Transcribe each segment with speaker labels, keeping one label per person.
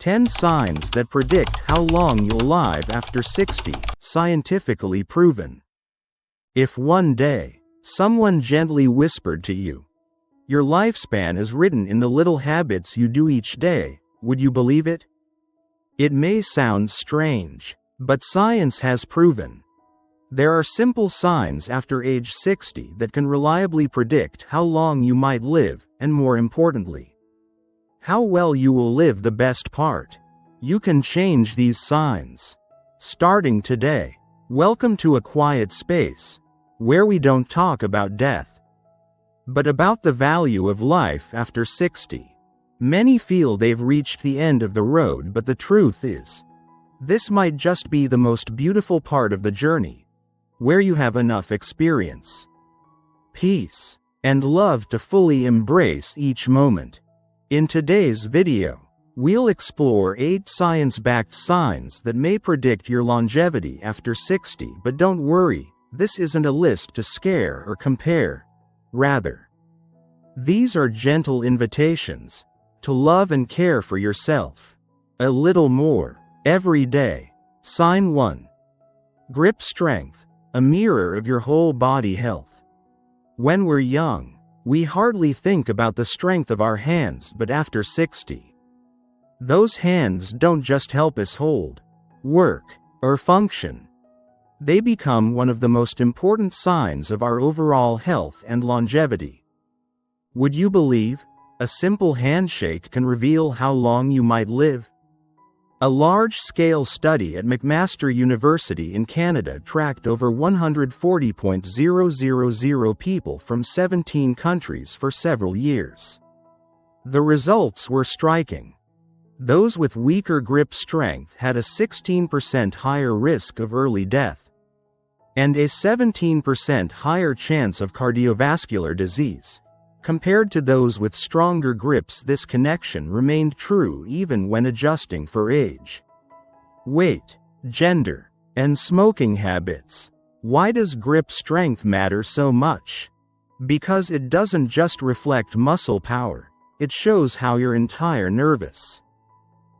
Speaker 1: 10 signs that predict how long you'll live after 60, scientifically proven. If one day, someone gently whispered to you, "Your lifespan is written in the little habits you do each day," would you believe it? It may sound strange, but science has proven. There are simple signs after age 60 that can reliably predict how long you might live, and more importantly, how well you will live. The best part: you can change these signs. Starting today. Welcome to a quiet space, where we don't talk about death, but about the value of life after 60. Many feel they've reached the end of the road, but the truth is, this might just be the most beautiful part of the journey, where you have enough experience, peace, and love to fully embrace each moment. In today's video, we'll explore 8 science-backed signs that may predict your longevity after 60. But don't worry, this isn't a list to scare or compare. Rather, these are gentle invitations to love and care for yourself a little more every day. Sign 1. Grip strength, a mirror of your whole body health. When we're young, we hardly think about the strength of our hands, but after 60, those hands don't just help us hold, work, or function. They become one of the most important signs of our overall health and longevity. Would you believe a simple handshake can reveal how long you might live? A large-scale study at McMaster University in Canada tracked over 140,000 people from 17 countries for several years. The results were striking. Those with weaker grip strength had a 16% higher risk of early death, and a 17% higher chance of cardiovascular disease, compared to those with stronger grips. This connection remained true even when adjusting for age, weight, gender, and smoking habits. Why does grip strength matter so much? Because it doesn't just reflect muscle power, it shows how your entire nervous,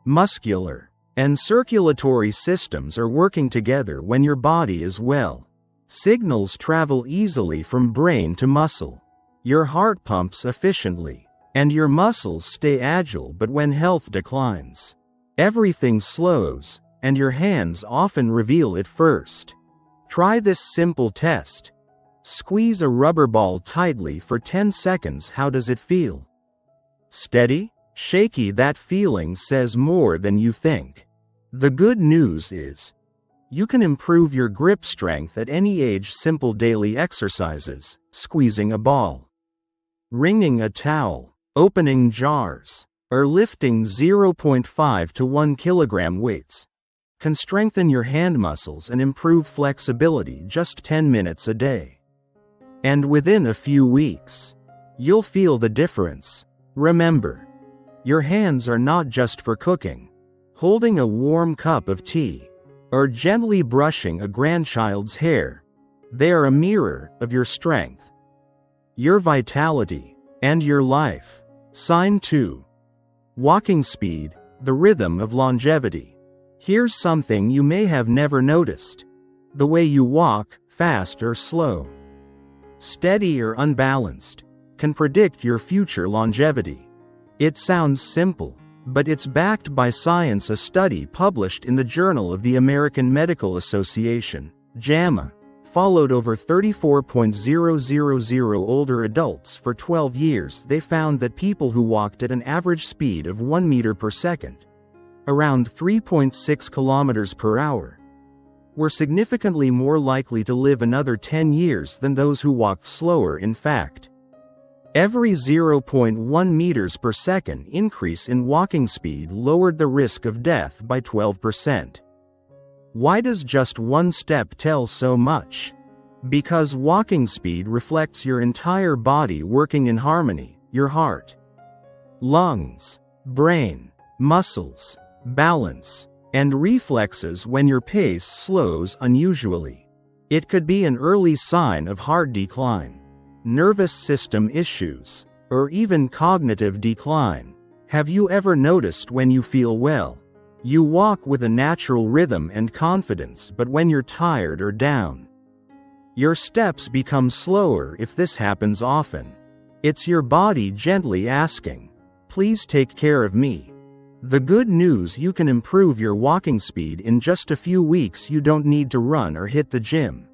Speaker 1: muscular, and circulatory systems are working together. When your body is well, signals travel easily from brain to muscle. Your heart pumps efficiently, and your muscles stay agile. But when health declines, everything slows, and your hands often reveal it first. Try this simple test. Squeeze a rubber ball tightly for 10 seconds. How does it feel? Steady? Shaky? That feeling says more than you think. The good news is, you can improve your grip strength at any age. Simple daily exercises: squeezing a ball, wringing a towel, opening jars, or lifting 0.5 to 1 kilogram weights can strengthen your hand muscles and improve flexibility. Just 10 minutes a day, and within a few weeks, you'll feel the difference. Remember, your hands are not just for cooking, holding a warm cup of tea, or gently brushing a grandchild's hair. They are a mirror of your strength, your vitality, and your life. Sign 2. Walking speed, the rhythm of longevity. Here's something you may have never noticed. The way you walk, fast or slow, steady or unbalanced, can predict your future longevity. It sounds simple, but it's backed by science. A study published in the Journal of the American Medical Association, JAMA, followed over 34,000 older adults for 12 years. They found that people who walked at an average speed of 1 meter per second, around 3.6 kilometers per hour, were significantly more likely to live another 10 years than those who walked slower. In fact, every 0.1 meters per second increase in walking speed lowered the risk of death by 12%. Why does just one step tell so much? Because walking speed reflects your entire body working in harmony: your heart, lungs, brain, muscles, balance, and reflexes. When your pace slows unusually, it could be an early sign of heart decline, nervous system issues, or even cognitive decline. Have you ever noticed when you feel well, you walk with a natural rhythm and confidence, but when you're tired or down, your steps become slower? If this happens often, it's your body gently asking, "Please take care of me." The good news: you can improve your walking speed in just a few weeks. You don't need to run or hit the gym.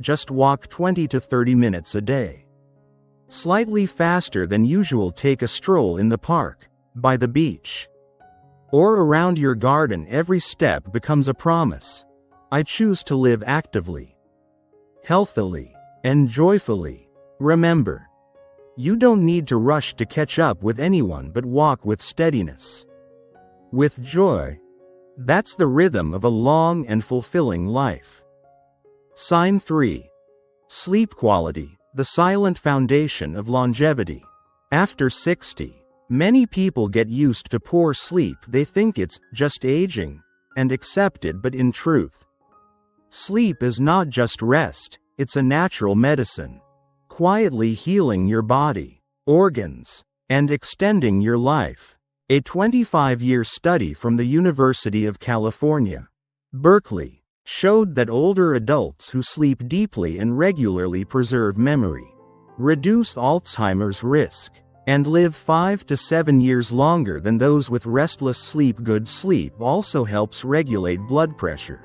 Speaker 1: Just walk 20 to 30 minutes a day. Slightly faster than usual. Take a stroll in the park, by the beach, or around your garden. Every step becomes a promise. I choose to live actively, healthily, and joyfully. Remember, you don't need to rush to catch up with anyone, but walk with steadiness, with joy. That's the rhythm of a long and fulfilling life. Sign 3. Sleep quality, the silent foundation of longevity. After 60, many people get used to poor sleep. They think it's just aging, and accept it, but in truth, sleep is not just rest, it's a natural medicine, quietly healing your body, organs, and extending your life. A 25-year study from the University of California, Berkeley, showed that older adults who sleep deeply and regularly preserve memory, reduce Alzheimer's risk, and live 5 to 7 years longer than those with restless sleep. Good sleep also helps regulate blood pressure,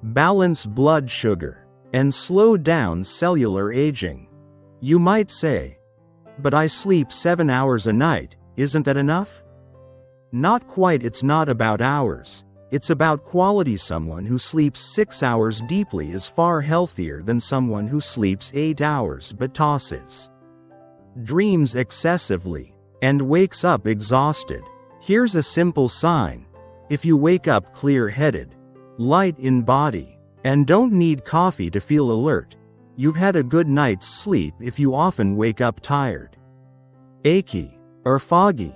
Speaker 1: balance blood sugar, and slow down cellular aging. You might say, "But I sleep 7 hours a night, isn't that enough?" Not quite. It's not about hours, it's about quality. Someone who sleeps 6 hours deeply is far healthier than someone who sleeps 8 hours but tosses, dreams excessively, and wakes up exhausted. Here's a simple sign: if you wake up clear-headed, light in body, and don't need coffee to feel alert, you've had a good night's sleep. If you often wake up tired, achy, or foggy,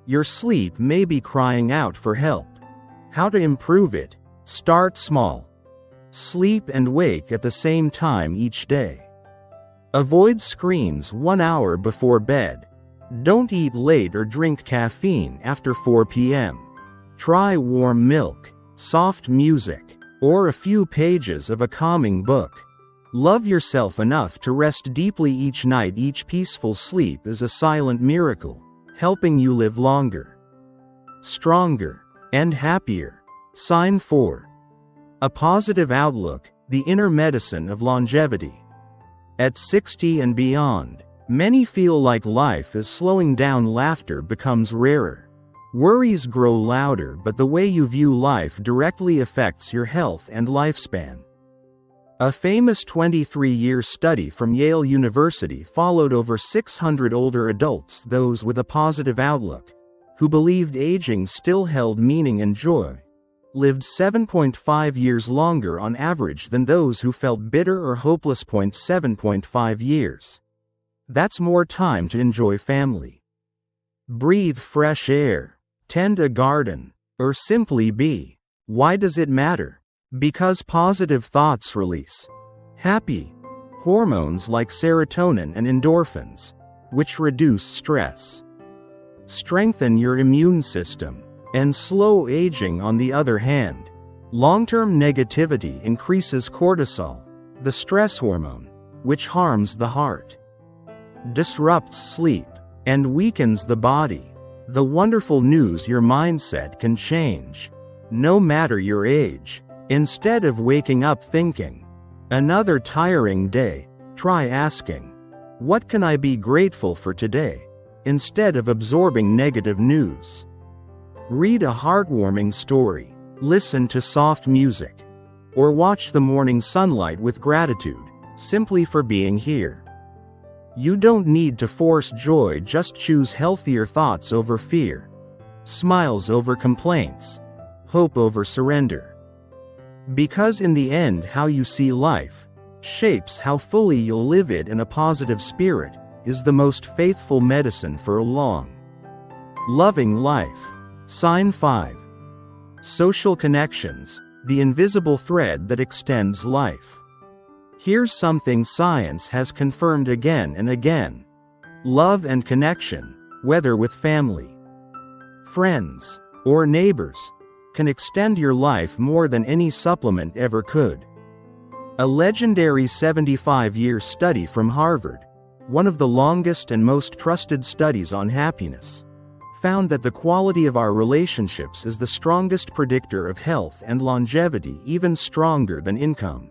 Speaker 1: your sleep may be crying out for help. How to improve it? Start small. Sleep and wake at the same time each day. Avoid screens 1 hour before bed. Don't eat late or drink caffeine after 4 p.m. Try warm milk, soft music, or a few pages of a calming book. Love yourself enough to rest deeply each night. Each peaceful sleep is a silent miracle, helping you live longer, stronger, and happier. Sign 4. A positive outlook, the inner medicine of longevity. At 60 and beyond, many feel like life is slowing down. Laughter becomes rarer. Worries grow louder, but the way you view life directly affects your health and lifespan. A famous 23-year study from Yale University followed over 600 older adults, those with a positive outlook, who believed aging still held meaning and joy, lived 7.5 years longer on average than those who felt bitter or hopeless. 7.5 years. That's more time to enjoy family, breathe fresh air, tend a garden, or simply be. Why does it matter? Because positive thoughts release happy hormones like serotonin and endorphins, which reduce stress, strengthen your immune system, and slow aging. On the other hand, long-term negativity increases cortisol, the stress hormone, which harms the heart, disrupts sleep, and weakens the body. The wonderful news: your mindset can change, no matter your age. Instead of waking up thinking, "Another tiring day," try asking, "What can I be grateful for today?" instead of absorbing negative news. Read a heartwarming story, listen to soft music, or watch the morning sunlight with gratitude, simply for being here. You don't need to force joy, just choose healthier thoughts over fear, smiles over complaints, hope over surrender. Because in the end, how you see life shapes how fully you'll live it, and a positive spirit is the most faithful medicine for a long, loving life. Sign 5. Social connections, the invisible thread that extends life. Here's something science has confirmed again and again. Love and connection, whether with family, friends, or neighbors, can extend your life more than any supplement ever could. A legendary 75-year study from Harvard, one of the longest and most trusted studies on happiness, found that the quality of our relationships is the strongest predictor of health and longevity, even stronger than income.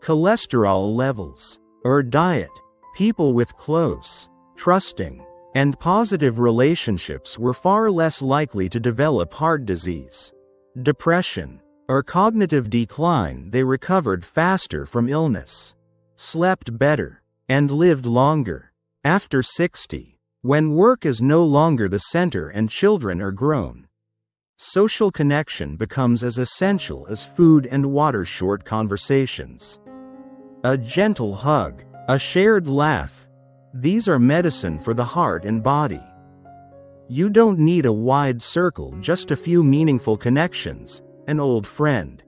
Speaker 1: Cholesterol levels, or diet. People with close, trusting, and positive relationships were far less likely to develop heart disease, depression, or cognitive decline. They recovered faster from illness, slept better, and lived longer. After 60, when work is no longer the center and children are grown, social connection becomes as essential as food and water. Short conversations, a gentle hug, a shared laugh. These are medicine for the heart and body. You don't need a wide circle, just a few meaningful connections, an old friend,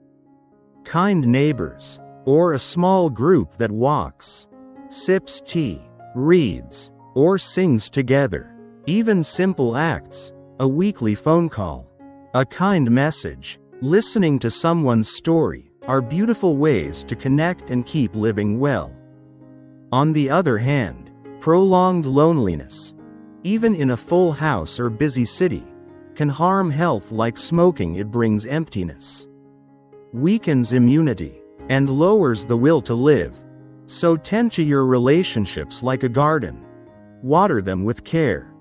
Speaker 1: kind neighbors, or a small group that walks, sips tea, reads, or sings together. Even simple acts, a weekly phone call, a kind message, listening to someone's story, are beautiful ways to connect and keep living well. On the other hand, prolonged loneliness, even in a full house or busy city, can harm health like smoking. It brings emptiness, weakens immunity, and lowers the will to live. So tend to your relationships like a garden. Water them with care,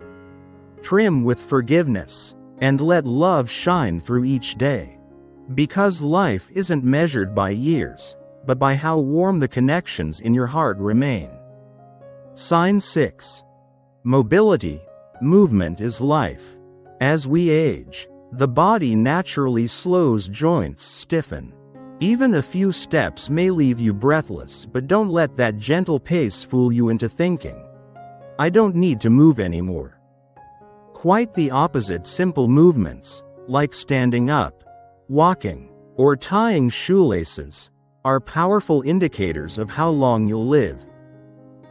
Speaker 1: trim with forgiveness, and let love shine through each day. Because life isn't measured by years, but by how warm the connections in your heart remain. Sign 6. Mobility. Movement is life. As we age, the body naturally slows, joints stiffen. Even a few steps may leave you breathless, but don't let that gentle pace fool you into thinking, "I don't need to move anymore." Quite the opposite. Simple movements, like standing up, walking, or tying shoelaces, are powerful indicators of how long you'll live.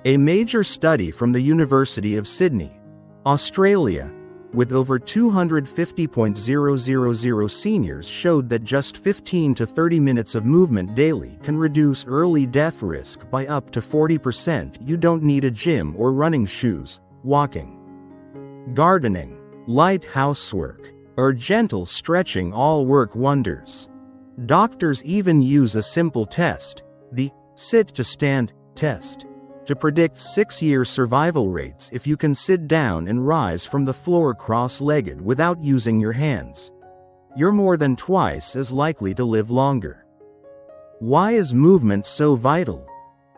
Speaker 1: A major study from the University of Sydney, Australia, with over 250,000 seniors showed that just 15 to 30 minutes of movement daily can reduce early death risk by up to 40%. You don't need a gym or running shoes. Walking, gardening, light housework, or gentle stretching all work wonders. Doctors even use a simple test, the sit to stand test, to predict 6-year survival rates. If you can sit down and rise from the floor cross-legged without using your hands, you're more than twice as likely to live longer. Why is movement so vital?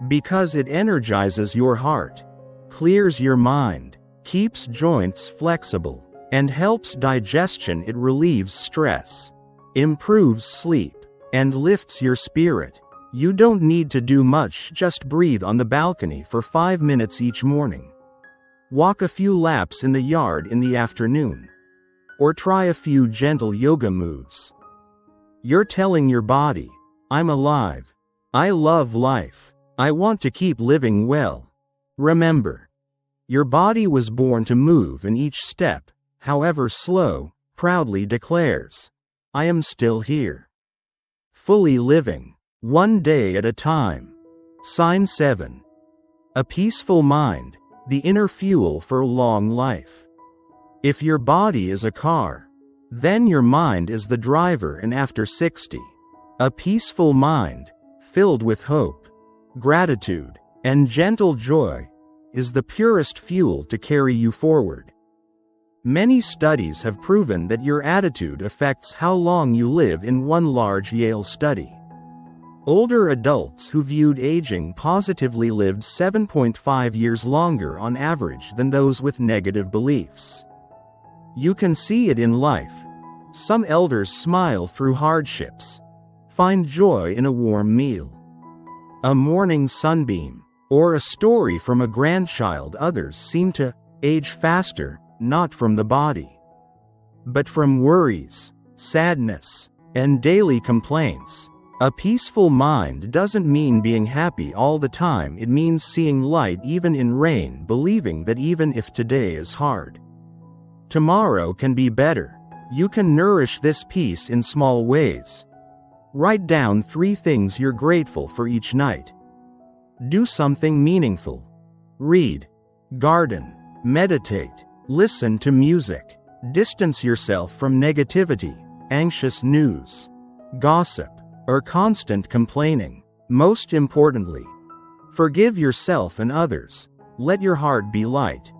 Speaker 1: Because it energizes your heart, clears your mind, keeps joints flexible, and helps digestion. It relieves stress, improves sleep, and lifts your spirit. You don't need to do much, just breathe on the balcony for 5 minutes each morning. Walk a few laps in the yard in the afternoon. Or try a few gentle yoga moves. You're telling your body, "I'm alive. I love life. I want to keep living well." Remember, your body was born to move, and each step, however slow, proudly declares, "I am still here." Fully living, one day at a time. Sign 7. A peaceful mind, the inner fuel for long life. If your body is a car, then your mind is the driver. And after 60, a peaceful mind, filled with hope, gratitude, and gentle joy, is the purest fuel to carry you forward. Many studies have proven that your attitude affects how long you live. In one large Yale study, older adults who viewed aging positively lived 7.5 years longer on average than those with negative beliefs. You can see it in life. Some elders smile through hardships, find joy in a warm meal, a morning sunbeam, or a story from a grandchild. Others seem to age faster, not from the body, but from worries, sadness, and daily complaints. A peaceful mind doesn't mean being happy all the time. It means seeing light even in rain, believing that even if today is hard, Tomorrow can be better. You can nourish this peace in small ways. Write down 3 things you're grateful for each night. Do something meaningful. Read, garden, meditate, listen to music. Distance yourself from negativity, anxious news, gossip, or constant complaining. Most importantly, forgive yourself and others. Let your heart be light.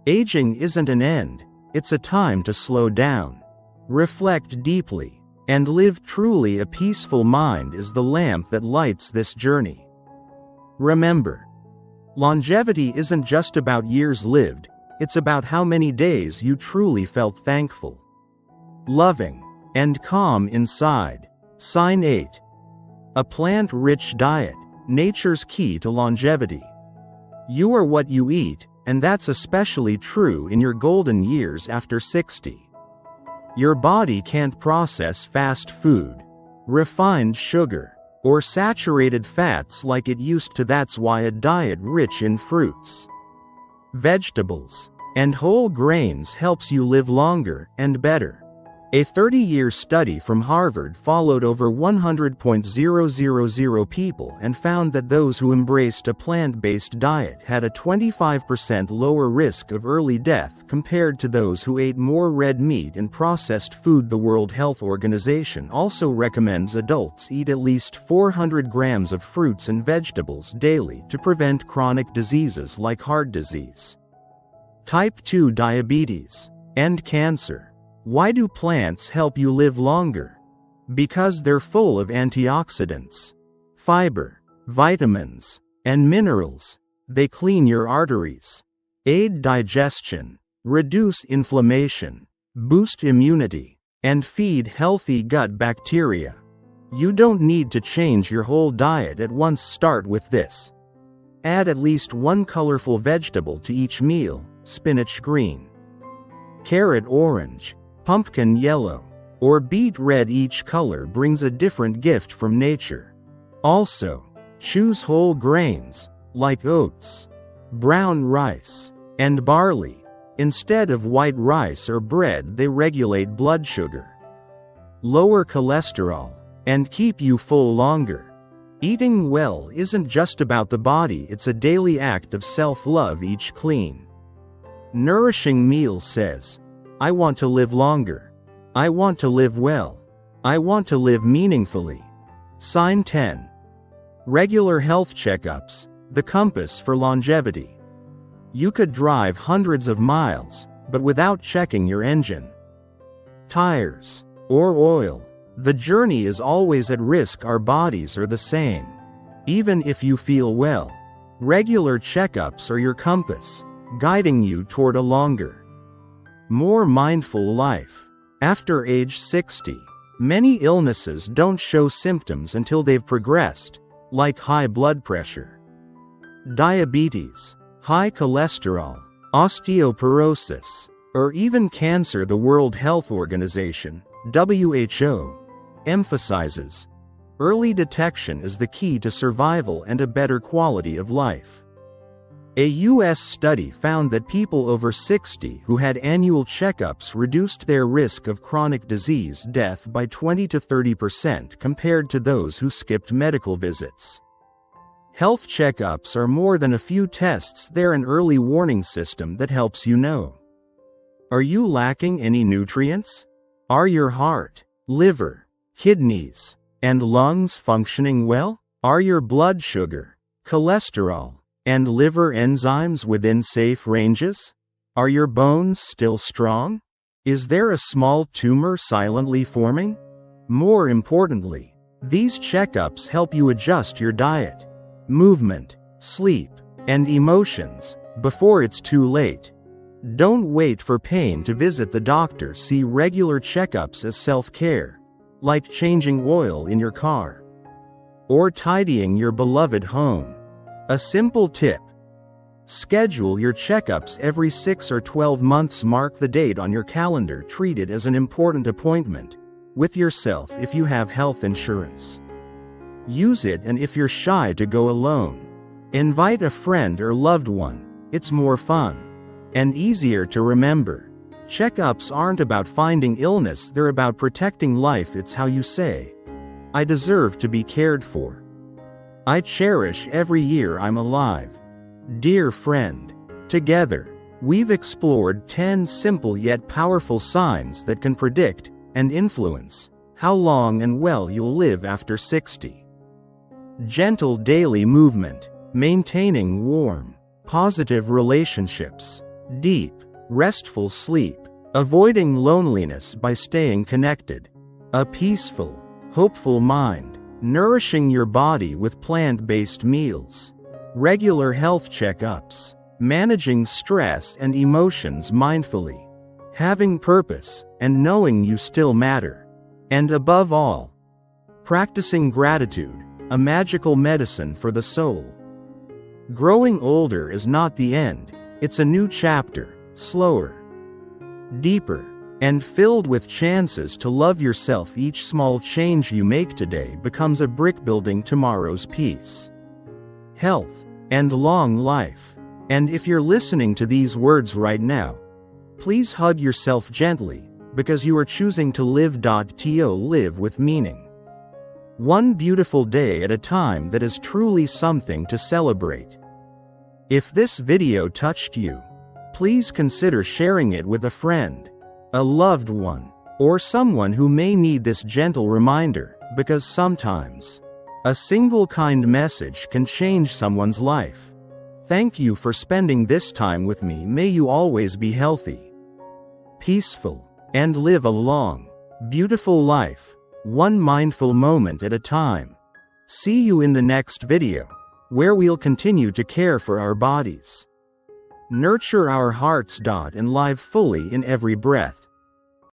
Speaker 1: Aging isn't an end, it's a time to slow down. Reflect deeply, and live truly. A peaceful mind is the lamp that lights this journey. Remember, longevity isn't just about years lived, it's about how many days you truly felt thankful, loving, and calm inside. Sign 8. A plant-rich diet, nature's key to longevity. You are what you eat, and that's especially true in your golden years after 60. Your body can't process fast food, refined sugar, or saturated fats like it used to. That's why a diet rich in fruits, vegetables, and whole grains helps you live longer and better. A 30-year study from Harvard followed over 100,000 people and found that those who embraced a plant-based diet had a 25% lower risk of early death compared to those who ate more red meat and processed food. The World Health Organization also recommends adults eat at least 400 grams of fruits and vegetables daily to prevent chronic diseases like heart disease, type 2 diabetes, and cancer. Why do plants help you live longer? Because they're full of antioxidants, fiber, vitamins, and minerals. They clean your arteries, aid digestion, reduce inflammation, boost immunity, and feed healthy gut bacteria. You don't need to change your whole diet at once. Start with this. Add at least 1 colorful vegetable to each meal: spinach green, carrot orange, pumpkin yellow, or beet red. Each color brings a different gift from nature. Also, choose whole grains, like oats, brown rice, and barley, instead of white rice or bread. They regulate blood sugar, lower cholesterol, and keep you full longer. Eating well isn't just about the body, it's a daily act of self-love. Each clean, nourishing meal says, I want to live longer. I want to live well. I want to live meaningfully. Sign 10. Regular health checkups, the compass for longevity. You could drive hundreds of miles, but without checking your engine, tires, or oil, the journey is always at risk. Our bodies are the same. Even if you feel well, regular checkups are your compass, guiding you toward a longer, more mindful life. After age 60, many illnesses don't show symptoms until they've progressed, like high blood pressure, diabetes, high cholesterol, osteoporosis, or even cancer. The World Health Organization, WHO, emphasizes early detection is the key to survival and a better quality of life. A U.S. study found that people over 60 who had annual checkups reduced their risk of chronic disease death by 20 to 30% compared to those who skipped medical visits. Health checkups are more than a few tests, they're an early warning system that helps you know. Are you lacking any nutrients? Are your heart, liver, kidneys, and lungs functioning well? Are your blood sugar, cholesterol, and liver enzymes within safe ranges? Are your bones still strong? Is there a small tumor silently forming? More importantly, these checkups help you adjust your diet, movement, sleep, and emotions before it's too late. Don't wait for pain to visit the doctor. See regular checkups as self-care, like changing oil in your car or tidying your beloved home. A simple tip: schedule your checkups every 6 or 12 months. Mark the date on your calendar. Treat it as an important appointment with yourself if you have health insurance. Use it, and if you're shy to go alone, invite a friend or loved one. It's more fun and easier to remember. Checkups aren't about finding illness, they're about protecting life. It's how you say, I deserve to be cared for. I cherish every year I'm alive. Dear friend, together, we've explored 10 simple yet powerful signs that can predict and influence how long and well you'll live after 60. Gentle daily movement, maintaining warm, positive relationships, deep, restful sleep, avoiding loneliness by staying connected, a peaceful, hopeful mind, nourishing your body with plant-based meals, regular health checkups, managing stress and emotions mindfully, having purpose and knowing you still matter, and above all, practicing gratitude, a magical medicine for the soul. Growing older is not the end, it's a new chapter, slower, deeper, and filled with chances to love yourself. Each small change you make today becomes a brick building tomorrow's peace, health, and long life. And if you're listening to these words right now, please hug yourself gently, because you are choosing to live. Live with meaning. One beautiful day at a time. That is truly something to celebrate. If this video touched you, please consider sharing it with a friend, a loved one, or someone who may need this gentle reminder, because sometimes a single kind message can change someone's life. Thank you for spending this time with me. May you always be healthy, peaceful, and live a long, beautiful life, one mindful moment at a time. See you in the next video, where we'll continue to care for our bodies, nurture our hearts, and live fully in every breath.